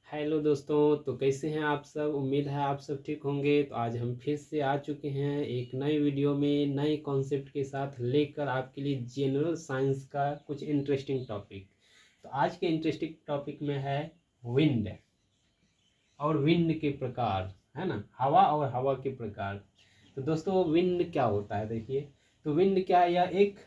Hello दोस्तों, तो कैसे हैं आप सब। उम्मीद है आप सब ठीक होंगे। तो आज हम फिर से आ चुके हैं एक नए वीडियो में नए कॉन्सेप्ट के साथ लेकर आपके लिए जनरल साइंस का कुछ इंटरेस्टिंग टॉपिक। तो आज के इंटरेस्टिंग टॉपिक में है विंड और विंड के प्रकार, है ना, हवा और हवा के प्रकार। तो दोस्तों विंड क्या होता है, देखिए। तो विंड क्या है, यह एक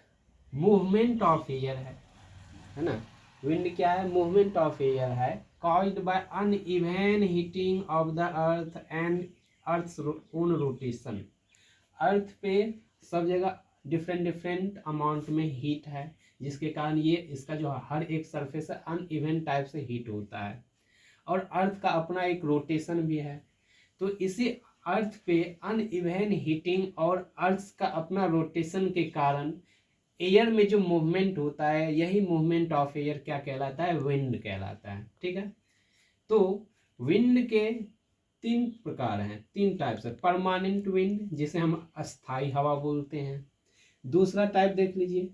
मूवमेंट ऑफ एयर है ना। विंड क्या है, मूवमेंट ऑफ एयर है, caused by uneven heating of the earth and earth's own rotation। अर्थ पे सब जगह डिफरेंट डिफरेंट अमाउंट में हीट है, जिसके कारण ये इसका जो हर एक सरफेस है अनइवन टाइप से हीट होता है। और अर्थ का अपना एक रोटेशन भी है। तो इसी अर्थ पे अनइवन हीटिंग और अर्थ का अपना रोटेशन के कारण एयर में जो मूवमेंट होता है, यही मूवमेंट ऑफ एयर क्या कहलाता है, विंड कहलाता है। ठीक है। तो विंड के तीन प्रकार हैं, तीन टाइप्स है। परमानेंट विंड जिसे हम अस्थाई हवा बोलते हैं। दूसरा टाइप देख लीजिए,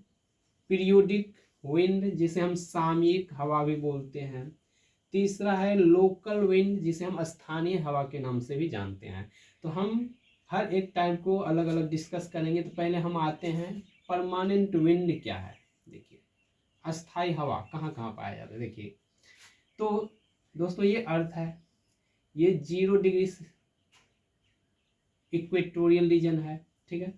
पीरियोडिक विंड जिसे हम सामयिक हवा भी बोलते हैं। तीसरा है लोकल विंड जिसे हम स्थानीय हवा के नाम से भी जानते हैं। तो हम हर एक टाइप को अलग अलग डिस्कस करेंगे। तो पहले हम आते हैं परमानेंट विंड क्या है। देखिए, अस्थाई हवा कहाँ कहाँ पाया जाता है, देखिए। तो दोस्तों ये अर्थ है, ये 0 डिग्री इक्वेटोरियल रीजन है। ठीक है।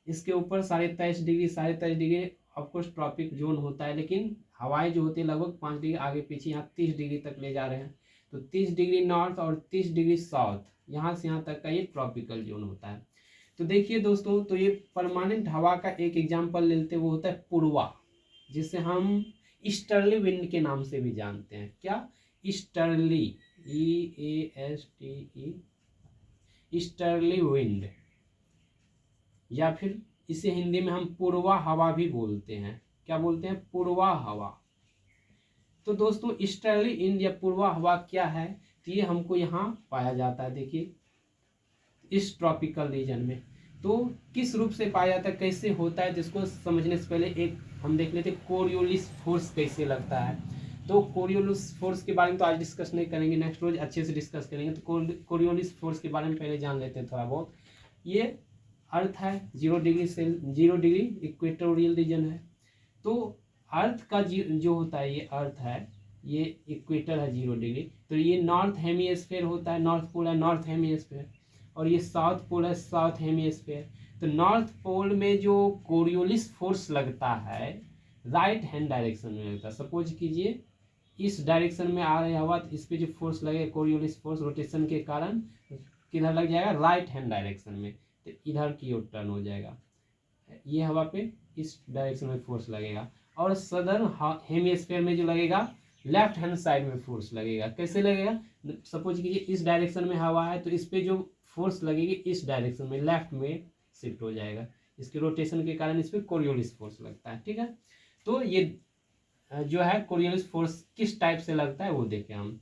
इसके ऊपर 23.5 डिग्री ऑफकोर्स ट्रॉपिक जोन होता है, लेकिन हवाएं जो होती है लगभग 5 डिग्री आगे पीछे, यहाँ 30 डिग्री तक ले जा रहे हैं। तो 30 डिग्री नॉर्थ और 30 डिग्री साउथ, यहाँ से यहाँ तक का ये ट्रॉपिकल जोन होता है। तो देखिए दोस्तों, तो ये परमानेंट हवा का एक एग्जाम्पल लेते हैं, वो होता है पूर्वा, जिसे हम ईस्टर्ली विंड के नाम से भी जानते हैं। क्या, ईस्टर्ली, EASTE, ईस्टर्ली विंड, या फिर इसे हिंदी में हम पूर्वा हवा भी बोलते हैं। क्या बोलते हैं, पूर्वा हवा। तो दोस्तों ईस्टर्ली विंड या पूर्वा हवा क्या है, तो ये हमको यहाँ पाया जाता है, देखिए, इस ट्रॉपिकल रीजन में। तो किस रूप से पाया जाता है, कैसे होता है, जिसको समझने से पहले एक हम देख लेते कोरियोलिस फोर्स कैसे लगता है। तो कोरियोलिस फोर्स के बारे में तो आज डिस्कस नहीं करेंगे, नेक्स्ट रोज अच्छे से डिस्कस करेंगे। तो कोरियोलिस फोर्स के बारे में पहले जान लेते हैं थोड़ा बहुत। ये अर्थ है 0 डिग्री इक्वेटोरियल रीजन है। तो अर्थ का जो होता है, ये अर्थ है, ये इक्वेटर है 0 डिग्री। तो ये नॉर्थ हेमिस्फेयर होता है, नॉर्थ पोल है नॉर्थ हेमिस्फेयर, और ये साउथ पोल है साउथ हेमिस्फेयर। तो नॉर्थ पोल में जो कोरियोलिस फोर्स लगता है, राइट हैंड डायरेक्शन में लगता है। सपोज कीजिए इस डायरेक्शन में आ रहा हवा, तो इस पे जो फोर्स लगेगा कोरियोलिस फोर्स रोटेशन के कारण किधर लग जाएगा, राइट हैंड डायरेक्शन में। तो इधर की ओर टर्न हो जाएगा, ये हवा पे इस डायरेक्शन में फोर्स लगेगा। और सदर्न हेमिस्फेयर में जो लगेगा, लेफ्ट हैंड साइड में फोर्स लगेगा। कैसे लगेगा, सपोज कीजिए इस डायरेक्शन में हवा है, तो इस पे जो फोर्स लगेगी इस डायरेक्शन में लेफ्ट में शिफ्ट हो जाएगा। इसके रोटेशन के कारण इस पे कोरियोलिस फोर्स लगता है। ठीक है। तो ये जो है कोरियोलिस फोर्स किस टाइप से लगता है वो देखें हम,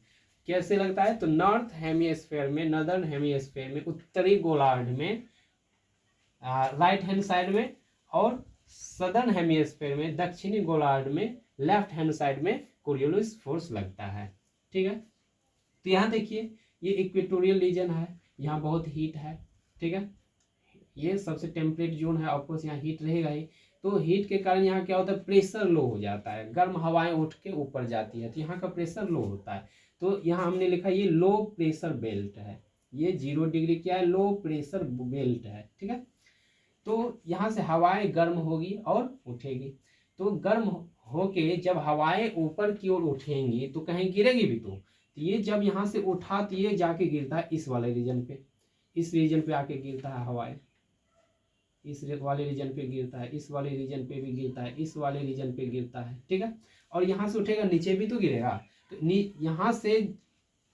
कैसे लगता है। तो नॉर्थ हेमिस्फेयर में, नॉर्दर्न हेमिस्फेयर में, उत्तरी गोलार्ध में राइट हैंड साइड में, और सदर्न हेमिस्फेयर में, दक्षिणी गोलार्ध में, लेफ्ट हैंड साइड में कोरियोलिस फोर्स लगता है। ठीक है। तो यहाँ देखिए, ये इक्वेटोरियल रीजन है, यहाँ बहुत हीट है। ठीक है। ये सबसे टेम्परेट जोन है, ऑफकोर्स यहाँ हीट रहेगा ही। तो हीट के कारण यहाँ क्या होता है, प्रेशर लो हो जाता है, गर्म हवाएं उठ के ऊपर जाती है, तो यहाँ का प्रेशर लो होता है। तो यहाँ हमने लिखा ये लो प्रेशर बेल्ट है, ये 0 डिग्री क्या है, लो प्रेशर बेल्ट है। ठीक है। तो यहाँ से हवाएं गर्म होगी और उठेगी। तो गर्म होके जब हवाएं ऊपर की ओर उठेंगी तो कहीं गिरेगी भी। तो ये जब यहाँ से उठा तो ये जाके गिरता है इस वाले रीजन पे, इस रीजन पे आके गिरता है हवाएं, इस वाले रीजन पे गिरता है, इस वाले रीजन पे भी गिरता है, इस वाले रीजन पे गिरता है। ठीक है। और यहाँ से उठेगा नीचे भी तो गिरेगा। तो यहाँ से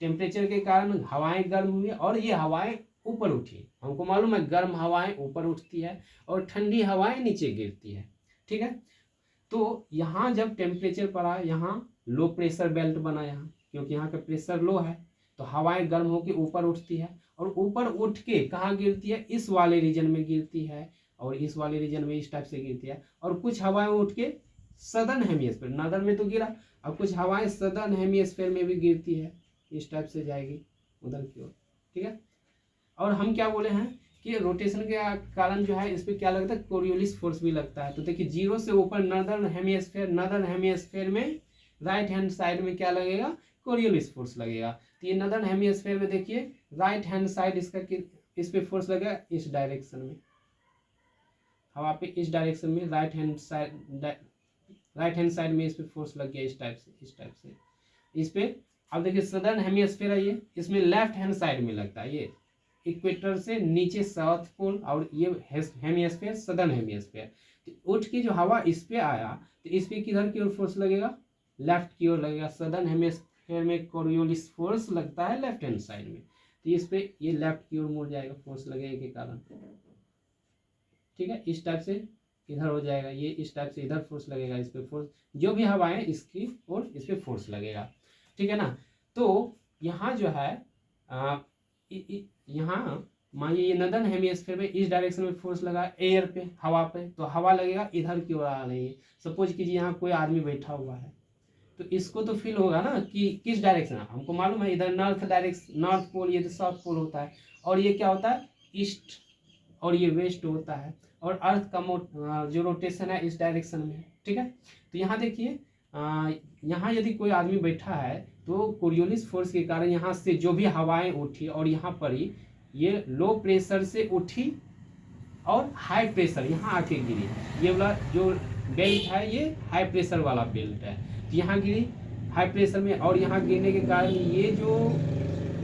टेम्परेचर के कारण हवाएं गर्म हुई और ये हवाएं ऊपर उठी। हमको मालूम है गर्म हवाएं ऊपर उठती है और ठंडी हवाएं नीचे गिरती है। ठीक है। तो यहाँ जब टेम्परेचर पड़ा, यहाँ लो प्रेशर बेल्ट बना, यहाँ क्योंकि यहाँ का प्रेशर लो है, तो हवाएं गर्म होकर ऊपर उठती है और ऊपर उठ के कहाँ गिरती है, इस वाले रीजन में गिरती है, और इस वाले रीजन में इस टाइप से गिरती है। और कुछ हवाएं उठ के सदर्न हेमिस्फेयर, नॉर्दर्न में तो गिरा, और कुछ हवाएं सदर्न हेमिस्फेयर में भी गिरती है। इस टाइप से जाएगी उधर की ओर, ठीक है। और हम क्या बोले हैं कि रोटेशन के कारण जो है इस पर क्या लगता है, कोरियोलिस फोर्स भी लगता है। तो देखिए 0 से ऊपर नॉर्दर्न हेमिस्फेयर में राइट हैंड साइड में क्या लगेगा, कोरियोलिस फोर्स लगेगा। तो ये नॉर्दर्न हेमिस्फेयर में देखिए राइट हैंड साइड इसका इस पे फोर्स लगेगा इस डायरेक्शन में, हवा पे इस डायरेक्शन में राइट हैंड साइड में इस पे फोर्स लग गया इस टाइप से इस पे। अब देखिए सदर्न हेमिस्फीयर है ये, इसमें लेफ्ट हैंड साइड में लगता है, ये इक्वेटर से नीचे साउथ पोल, और ये हेमिस्फीयर सदर्न हेमिस्फीयर। तो उठ के जो हवा इस पे आया तो इस पे किधर की ओर फोर्स लगेगा, लेफ्ट की ओर लगेगा। सदर्न हेमिस्फीयर में कोरियोलिस फोर्स लगता है लेफ्ट हैंड साइड में, तो इस पे ये लेफ्ट की ओर मुड़ जाएगा फोर्स लगने के कारण, ठीक है। इस टाइप से इधर हो जाएगा, ये इस टाइप से इधर फोर्स लगेगा, इस पे फोर्स जो भी हवा है इसकी और इस पे फोर्स लगेगा, ठीक है ना। तो यहाँ जो है यहाँ मानिए ये नॉर्दर्न हेमिस्फीयर में इस डायरेक्शन में फोर्स लगा एयर पे, हवा पे, तो हवा लगेगा इधर की ओर आ रही है। सपोज कीजिए यहाँ कोई आदमी बैठा हुआ है तो इसको तो फील होगा ना कि किस डायरेक्शन है, हमको मालूम है इधर नॉर्थ पोल, ये तो साउथ पोल होता है, और ये क्या होता है ईस्ट, और ये वेस्ट होता है, और अर्थ का जो रोटेशन है इस डायरेक्शन में, ठीक है। तो यहाँ देखिए यहाँ यदि कोई आदमी बैठा है तो कोरियोलिस फोर्स के कारण यहाँ से जो भी हवाएं उठी और यहाँ पर ही ये लो प्रेशर से उठी और हाई प्रेशर यहाँ आके गिरी, ये वाला जो बेल्ट है ये हाई प्रेशर वाला बेल्ट है, तो यहाँ गिरी हाई प्रेशर में, और यहाँ गिरने के कारण ये जो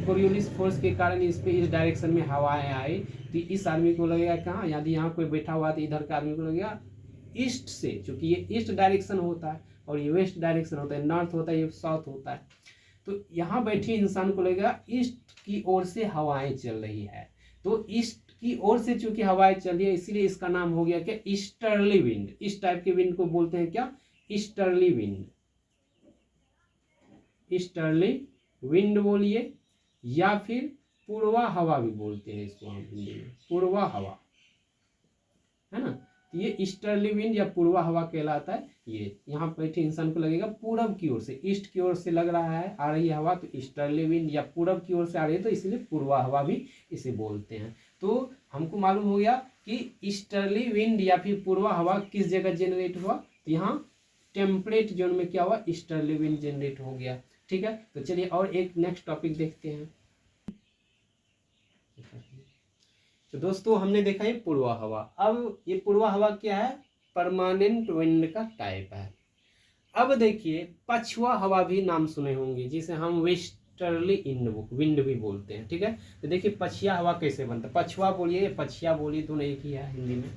कोरियोलिस फोर्स के कारण इस पे इस डायरेक्शन में हवाएं आई, तो इस आदमी को लगेगा कहाँ, यदि यहाँ कोई बैठा हुआ तो इधर का आदमी को लगेगा ईस्ट से, क्योंकि ये ईस्ट डायरेक्शन होता है और ये वेस्ट डायरेक्शन होता है, नॉर्थ होता है ये साउथ होता है। तो यहाँ बैठे इंसान को लगेगा ईस्ट की ओर से हवाएं चल रही है, तो ईस्ट की ओर से चूंकि हवाएं चल रही है इसीलिए इसका नाम हो गया क्या, ईस्टर्ली विंड। इस टाइप के विंड को बोलते हैं क्या, ईस्टर्ली विंड। ईस्टर्ली विंड बोलिए या फिर पूर्वा हवा भी बोलते हैं इसको हम हिंदी में, पूर्वा हवा है ना। तो ये ईस्टर्ली विंड या पूर्वा हवा कहलाता है। ये यहाँ बैठे इंसान को लगेगा पूरब की ओर से, ईस्ट की ओर से लग रहा है आ रही है हवा, तो ईस्टर्ली विंड, या पूरब की ओर से आ रही है तो इसलिए पूर्वा हवा भी इसे बोलते हैं। तो हमको मालूम हो गया कि ईस्टर्ली विंड या फिर पूर्वा हवा किस जगह जनरेट हुआ, तो यहाँ टेम्परेट जोन में क्या हुआ, ईस्टर्ली विंड जनरेट हो गया, ठीक है। तो चलिए और एक नेक्स्ट टॉपिक देखते हैं। तो दोस्तों हमने देखा ये पूर्वा हवा। अब ये पूर्वा हवा क्या है, परमानेंट विंड का टाइप है। अब देखिए पछुआ हवा भी नाम सुने होंगे, जिसे हम वेस्टर्ली विंड भी बोलते हैं, ठीक है। तो देखिए पछिया हवा कैसे बनता है, पछुआ बोलिए पछिया बोलिए दोनों एक ही है हिंदी में।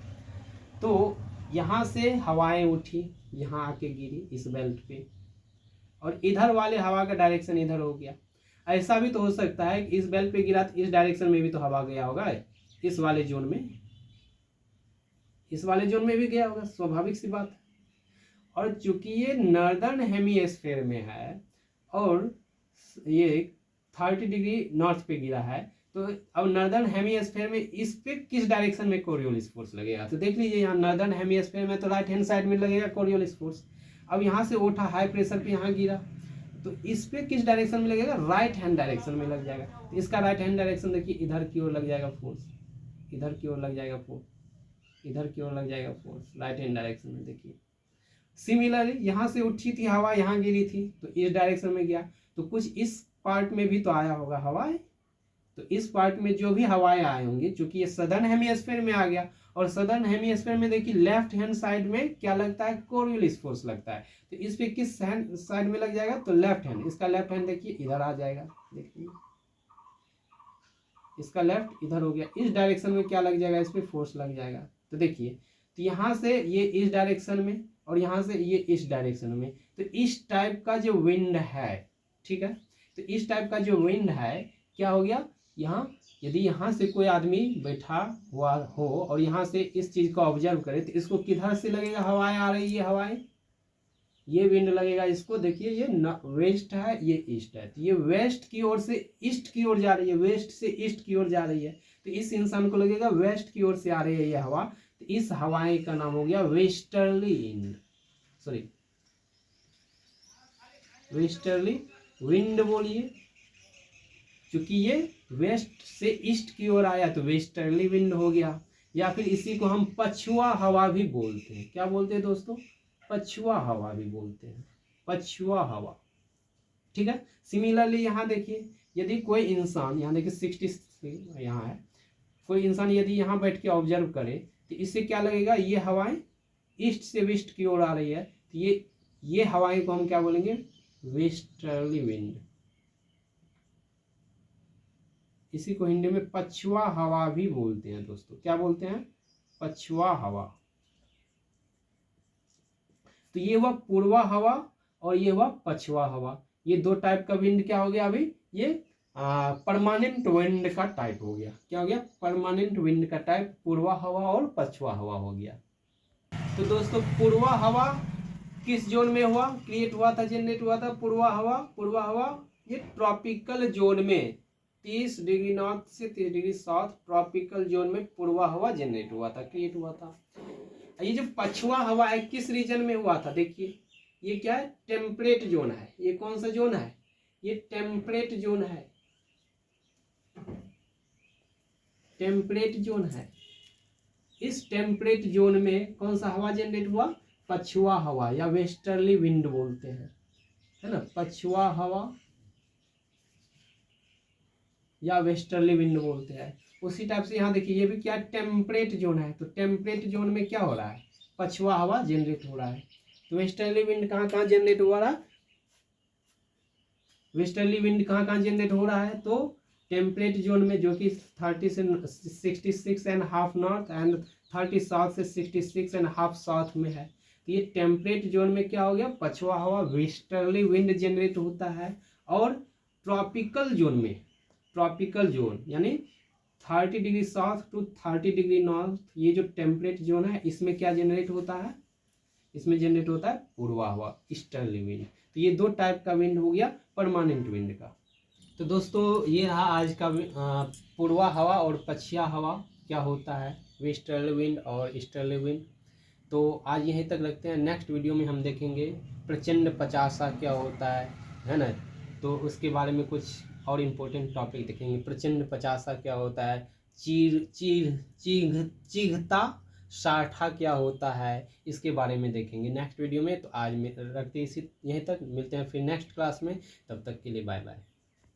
तो यहाँ से हवाएं उठी, यहाँ आके गिरी इस बेल्ट पे, और इधर वाले हवा का डायरेक्शन इधर हो गया। ऐसा भी तो हो सकता है कि इस बेल्ट पे गिरा तो इस डायरेक्शन में भी तो हवा गया होगा, इस वाले जोन में, इस वाले जोन में भी गया होगा, स्वाभाविक सी बात है। और चूंकि ये नॉर्दर्न हेमिस्फीयर में है और ये 30 डिग्री नॉर्थ पे गिरा है, तो अब नॉर्दर्न हेमिस्फीयर में इस पे किस डायरेक्शन में कोरियोलिस फोर्स लगेगा, तो देख लीजिए यहाँ नॉर्दर्न हेमिस्फीयर में तो राइट हैंड साइड में लगेगा कोरियोलिस फोर्स। अब यहाँ से उठा हाई प्रेशर पे यहाँ गिरा, तो इस पे किस डायरेक्शन में लगेगा, राइट हैंड डायरेक्शन में लग जाएगा। तो इसका राइट हैंड डायरेक्शन देखिए इधर की ओर लग जाएगा फोर्स, इधर की ओर लग जाएगा फोर्स, इधर की ओर लग जाएगा फोर्स, राइट हैंड डायरेक्शन में देखिए। सिमिलरली यहाँ से उठी थी हवा, यहाँ गिरी थी तो इस डायरेक्शन में गया, तो कुछ इस पार्ट में भी तो आया होगा हवाएं, तो इस पार्ट में जो भी हवाएं आए होंगे, चूंकि ये सदर्न हेमिस्फीयर में आ गया, और सदर्न हेमिस्फीयर में देखिए लेफ्ट हैंड साइड में क्या लगता है, कोरियोलिस फोर्स लगता है। तो इस पे किस साइड में लग जाएगा, तो लेफ्ट हैंड, इसका लेफ्ट हैंड देखिए इधर आ जाएगा, देखिए इसका लेफ्ट इधर हो गया, इस डायरेक्शन में क्या लग जाएगा, इस पे फोर्स लग जाएगा। तो देखिए तो यहाँ से ये इस डायरेक्शन में और यहाँ से ये इस डायरेक्शन में, तो इस टाइप का जो विंड है, ठीक है, तो इस टाइप का जो विंड है क्या हो गया, यहाँ यदि यहाँ से कोई आदमी बैठा हुआ हो और यहाँ से इस चीज को ऑब्जर्व करे तो इसको किधर से लगेगा, हवाएं आ रही है, हवाएं ये विंड लगेगा इसको, देखिए ये वेस्ट है ये ईस्ट है, तो ये वेस्ट की ओर से ईस्ट की ओर जा रही है, वेस्ट से ईस्ट की ओर जा रही है, तो इस इंसान को लगेगा वेस्ट की ओर से आ रही है ये हवा, तो इस हवाएं का नाम हो गया westerly wind, sorry westerly wind बोलिए क्योंकि ये वेस्ट से ईस्ट की ओर आया तो वेस्टर्ली विंड हो गया। या फिर इसी को हम पछुआ हवा भी बोलते हैं। क्या बोलते हैं दोस्तों? पछुआ हवा भी बोलते हैं, पछुआ हवा। ठीक है। सिमिलरली यहाँ देखिए, यदि कोई इंसान, यहाँ देखिए 60 यहाँ है, कोई इंसान यदि यहाँ बैठ के ऑब्जर्व करे तो इससे क्या लगेगा, ये हवाएं ईस्ट से वेस्ट की ओर आ रही है, तो ये हवाएं को हम क्या बोलेंगे, वेस्टर्ली विंड। इसी को हिंदी में पछुआ हवा भी बोलते हैं दोस्तों। क्या बोलते हैं? पछुआ हवा। तो ये हुआ पूर्वा हवा और ये हुआ पछुआ हवा। ये दो टाइप का विंड क्या हो गया अभी, ये परमानेंट विंड का टाइप हो गया। क्या हो गया? परमानेंट विंड का टाइप पूर्वा हवा और पछुआ हवा हो गया। तो दोस्तों पूर्वा हवा किस जोन में हुआ, क्रिएट हुआ था, जनरेट हुआ था? पूर्वा हवा ये ट्रॉपिकल जोन में 30 डिग्री नॉर्थ से 30 डिग्री साउथ ट्रॉपिकल जोन में पूर्वा हवा जनरेट हुआ था, क्रिएट हुआ था। ये जो पछुआ हवा है किस रीजन में हुआ था? देखिए ये क्या है, टेम्परेट जोन है। ये कौन सा जोन है? ये टेम्परेट जोन है, टेम्परेट जोन है। इस टेम्परेट जोन में कौन सा हवा जनरेट हुआ? पछुआ हवा या वेस्टर्ली विंड बोलते हैं, है ना, पछुआ हवा या वेस्टर्ली विंड बोलते हैं। उसी टाइप से यहाँ देखिए, ये भी क्या टेम्परेट जोन है, तो टेम्परेट जोन में क्या हो रहा है, पछुआ हवा जनरेट हो रहा है। तो वेस्टर्ली विंड कहाँ कहाँ जनरेट हो रहा है, वेस्टर्ली विंड कहाँ कहाँ जनरेट हो रहा है? तो टेम्परेट जोन में, जो कि 30 से 66.5 नॉर्थ एंड 30 साउथ से 66.5 साउथ में है। तो ये टेम्परेट जोन में क्या हो गया, पछुआ हवा वेस्टर्ली विंड जनरेट होता है। और ट्रॉपिकल जोन में, ट्रॉपिकल जोन यानी 30 degree south to 30 degree north, ये जो टेम्परेट जोन है इसमें क्या जनरेट होता है, इसमें जनरेट होता है पूर्वा हवा, ईस्टर्ली विंड। तो ये दो टाइप का विंड हो गया परमानेंट विंड का। तो दोस्तों ये रहा आज का पूर्वा हवा और पछिया हवा क्या होता है, वेस्टर्ली विंड और ईस्टर्ली विंड। तो आज यहीं तक रखते हैं। नेक्स्ट वीडियो में हम देखेंगे प्रचंड पचासा क्या होता है ना। तो उसके बारे में कुछ और इम्पोर्टेंट टॉपिक देखेंगे। प्रचंड पचासा क्या होता है, चीघता साठा क्या होता है, इसके बारे में देखेंगे नेक्स्ट वीडियो में। तो आज में रखते इसी यहीं तक, मिलते हैं फिर नेक्स्ट क्लास में। तब तक के लिए बाय बाय।